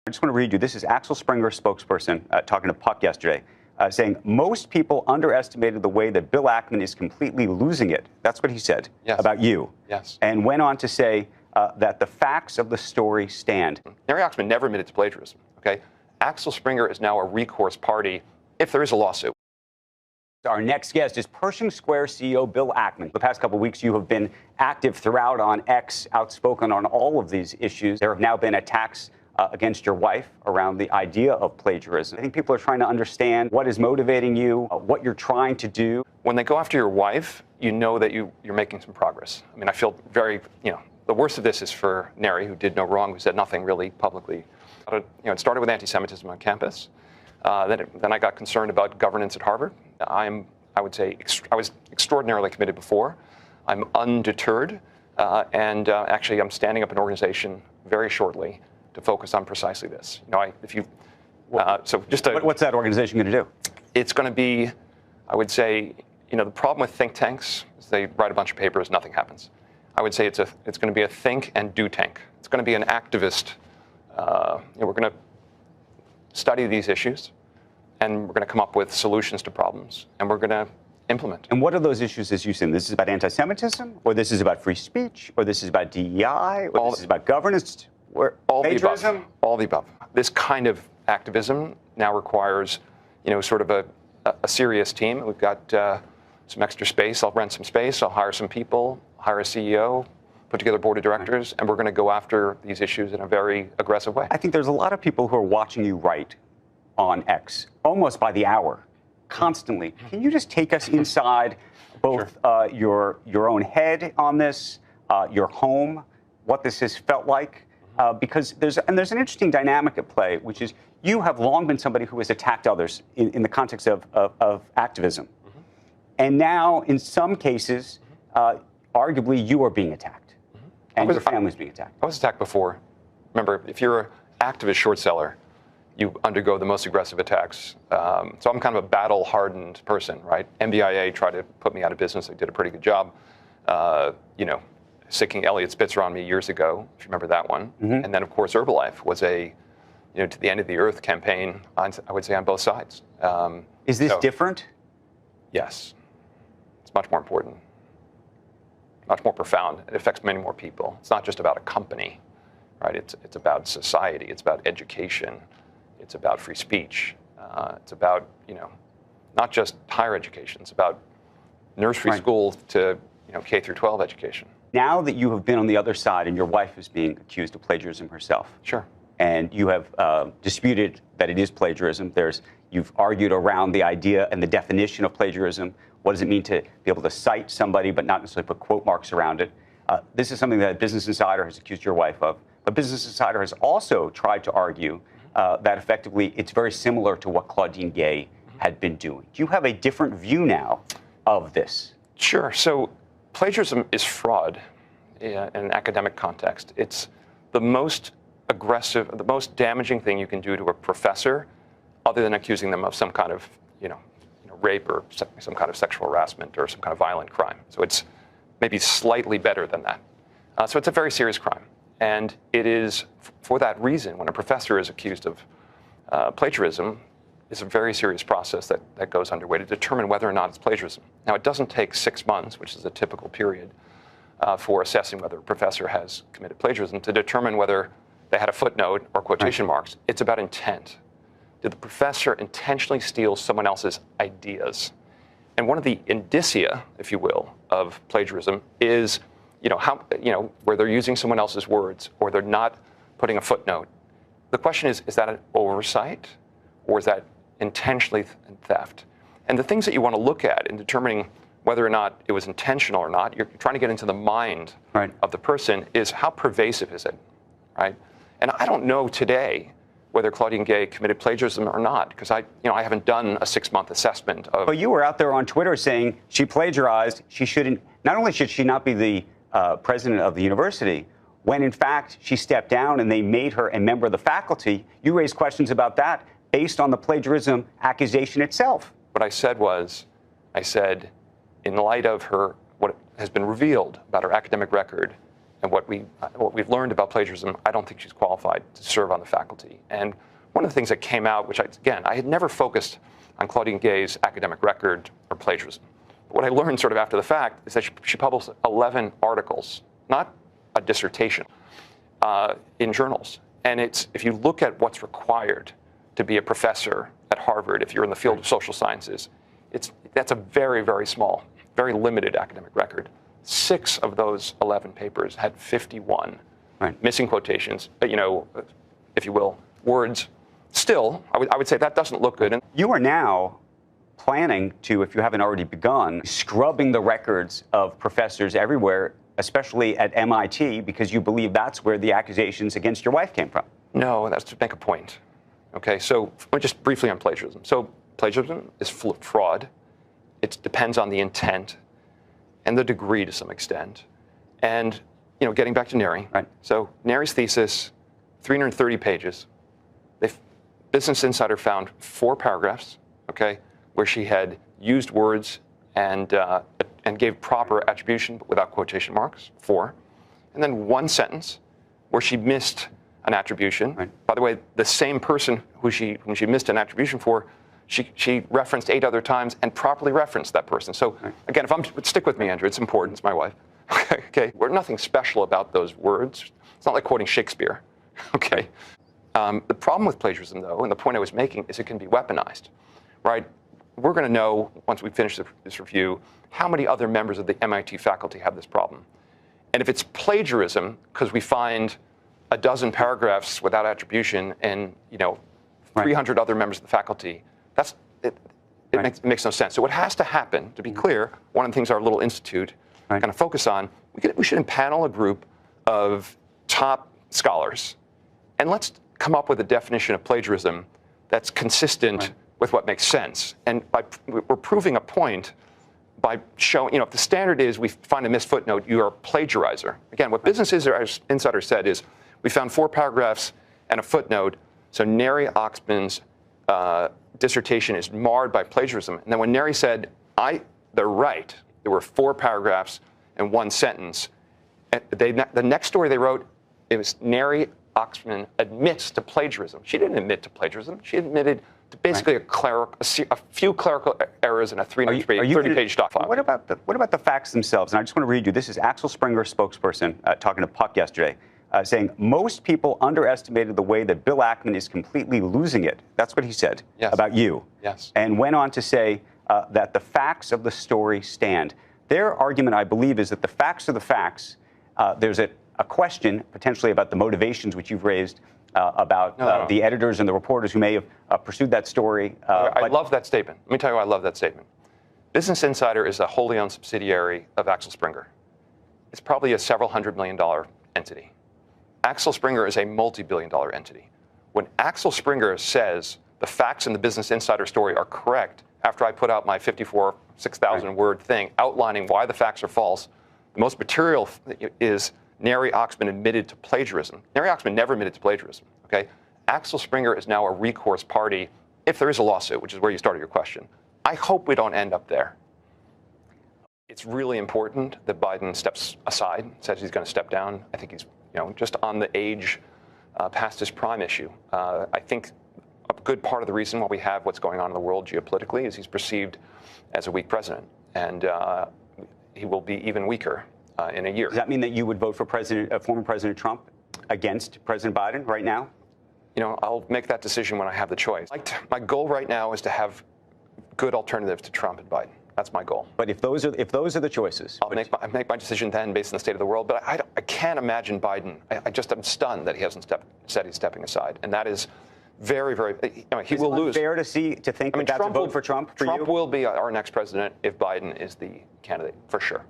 I just want to read you. This is Axel Springer, spokesperson, talking to Puck yesterday, saying most people underestimated the way that Bill Ackman is completely losing it. That's what he said about you. Yes. And went on to say that the facts of the story stand. Neri Ackman never admitted to plagiarism. Okay. Axel Springer is now a recourse party if there is a lawsuit. Our next guest is Pershing Square CEO Bill Ackman. The past couple of weeks, you have been active throughout on X, outspoken on all of these issues. There have now been attacks against your wife around the idea of plagiarism. I think people are trying to understand what is motivating you, what you're trying to do. When they go after your wife, you know that you're making some progress. I mean, I feel very, the worst of this is for Neri, who did no wrong, who said nothing really publicly. It started with anti-Semitism on campus. Then I got concerned about governance at Harvard. I would say I was extraordinarily committed before. I'm undeterred, and actually I'm standing up an organization very shortly to focus on precisely this. What's that organization going to do? It's going to be, I would say, the problem with think tanks is they write a bunch of papers, nothing happens. I would say it's going to be a think and do tank. It's going to be an activist. We're going to study these issues, and we're going to come up with solutions to problems, and we're going to implement. And what are those issues as you see them? This is about anti-Semitism, or this is about free speech, or this is about DEI, or this is about governance? All the above. All the above. This kind of activism now requires, sort of a serious team. We've got some extra space. I'll rent some space. I'll hire some people, hire a CEO, put together a board of directors, and we're going to go after these issues in a very aggressive way. I think there's a lot of people who are watching you write on X, almost by the hour, constantly. Can you just take us inside both your own head on this, your home, what this has felt like? Because there's an interesting dynamic at play, which is you have long been somebody who has attacked others in the context of activism. Mm-hmm. And now, in some cases, arguably, you are being attacked. Mm-hmm. And your family's being attacked. I was attacked before. Remember, if you're an activist short seller, you undergo the most aggressive attacks. So I'm kind of a battle-hardened person, right? MBIA tried to put me out of business. They did a pretty good job. Sicking Elliot Spitzer on me years ago, if you remember that one. Mm-hmm. And then, of course, Herbalife was a, to the end of the earth campaign, I would say, on both sides. Is this different? Yes. It's much more important, much more profound. It affects many more people. It's not just about a company, right? It's about society. It's about education. It's about free speech. It's about, not just higher education. It's about nursery school to, K through 12 education. Now that you have been on the other side and your wife is being accused of plagiarism herself. Sure. And you have disputed that it is plagiarism. You've argued around the idea and the definition of plagiarism. What does it mean to be able to cite somebody but not necessarily put quote marks around it? This is something that Business Insider has accused your wife of. But Business Insider has also tried to argue that effectively it's very similar to what Claudine Gay had been doing. Do you have a different view now of this? Sure. So plagiarism is fraud in an academic context. It's the most aggressive, the most damaging thing you can do to a professor, other than accusing them of some kind of, rape or some kind of sexual harassment or some kind of violent crime. So it's maybe slightly better than that. So it's a very serious crime. And it is, for that reason, when a professor is accused of plagiarism, it's a very serious process that goes underway to determine whether or not it's plagiarism. Now, it doesn't take 6 months, which is a typical period for assessing whether a professor has committed plagiarism, to determine whether they had a footnote or quotation marks. It's about intent. Did the professor intentionally steal someone else's ideas? And one of the indicia, if you will, of plagiarism is, where they're using someone else's words or they're not putting a footnote. The question is that an oversight or is that intentionally theft? And the things that you want to look at in determining whether or not it was intentional or not, you're trying to get into the mind of the person, is how pervasive is it, right? And I don't know today whether Claudine Gay committed plagiarism or not, because I haven't done a 6-month assessment of. But you were out there on Twitter saying she plagiarized. She shouldn't. Not only should she not be the president of the university, when in fact she stepped down and they made her a member of the faculty. You raised questions about that based on the plagiarism accusation itself. What I said was, in light of what has been revealed about her academic record and what we've learned about plagiarism, I don't think she's qualified to serve on the faculty. And one of the things that came out, which I had never focused on Claudine Gay's academic record or plagiarism. But what I learned sort of after the fact is that she published 11 articles, not a dissertation, in journals. And if you look at what's required to be a professor at Harvard, if you're in the field of social sciences, that's a very, very small, very limited academic record. 6 of those 11 papers had 51 missing quotations, if you will, words. Still, I would say that doesn't look good. And you are now planning to, if you haven't already begun, scrubbing the records of professors everywhere, especially at MIT, because you believe that's where the accusations against your wife came from. No, that's to make a point. Okay, so just briefly on plagiarism. So plagiarism is fraud. It depends on the intent and the degree to some extent. And, getting back to Neri. Right. So Neri's thesis, 330 pages. Business Insider found 4 paragraphs, okay, where she had used words and gave proper attribution but without quotation marks, 4. And then 1 sentence where she missed an attribution. Right. By the way, the same person whom she missed an attribution for, she referenced 8 other times and properly referenced that person. So again, stick with me, Andrew, it's important, it's my wife. Okay, we're nothing special about those words. It's not like quoting Shakespeare, okay? The problem with plagiarism, though, and the point I was making, is it can be weaponized, right? We're going to know, once we finish this review, how many other members of the MIT faculty have this problem. And if it's plagiarism, because we find a dozen paragraphs without attribution and 300 other members of the faculty, it makes no sense. So what has to happen, to be clear, one of the things our little institute kind of focus on, we should impanel a group of top scholars, and let's come up with a definition of plagiarism that's consistent with what makes sense. And we're proving a point by showing, if the standard is we find a missed footnote, you are a plagiarizer. Again, what Business Insider said is we found 4 paragraphs and a footnote, so Neri Oxman's dissertation is marred by plagiarism. And then when Neri said, they're right, there were 4 paragraphs and 1 sentence, the next story they wrote, it was Neri Oxman admits to plagiarism. She didn't admit to plagiarism. She admitted to basically a few clerical errors in a 330-page doc file. What about the facts themselves? And I just want to read you. This is Axel Springer, spokesperson, talking to Puck yesterday, saying, most people underestimated the way that Bill Ackman is completely losing it. That's what he said about you. Yes. And went on to say that the facts of the story stand. Their argument, I believe, is that the facts are the facts. There's a question potentially about the motivations which you've raised about the editors and the reporters who may have pursued that story. I love that statement. Let me tell you why I love that statement. Business Insider is a wholly owned subsidiary of Axel Springer. It's probably a several $100 million entity. Axel Springer is a multi-billion-dollar entity. When Axel Springer says the facts in the Business Insider story are correct, after I put out my 6,000 word thing outlining why the facts are false, the most material is Neri Oxman admitted to plagiarism. Neri Oxman never admitted to plagiarism, okay? Axel Springer is now a recourse party if there is a lawsuit, which is where you started your question. I hope we don't end up there. It's really important that Biden steps aside, says he's going to step down. I think he's just on the age past his prime issue. I think a good part of the reason why we have what's going on in the world geopolitically is he's perceived as a weak president, and he will be even weaker in a year. Does that mean that you would vote for former President Trump against President Biden right now? I'll make that decision when I have the choice. My goal right now is to have good alternatives to Trump and Biden. That's my goal. But if those are the choices, I'll make my decision then based on the state of the world. But I can't imagine Biden. I just am stunned that he hasn't said he's stepping aside, and that is very, very. He will lose. Fair to think that that's a vote for Trump. Trump will be our next president if Biden is the candidate, for sure.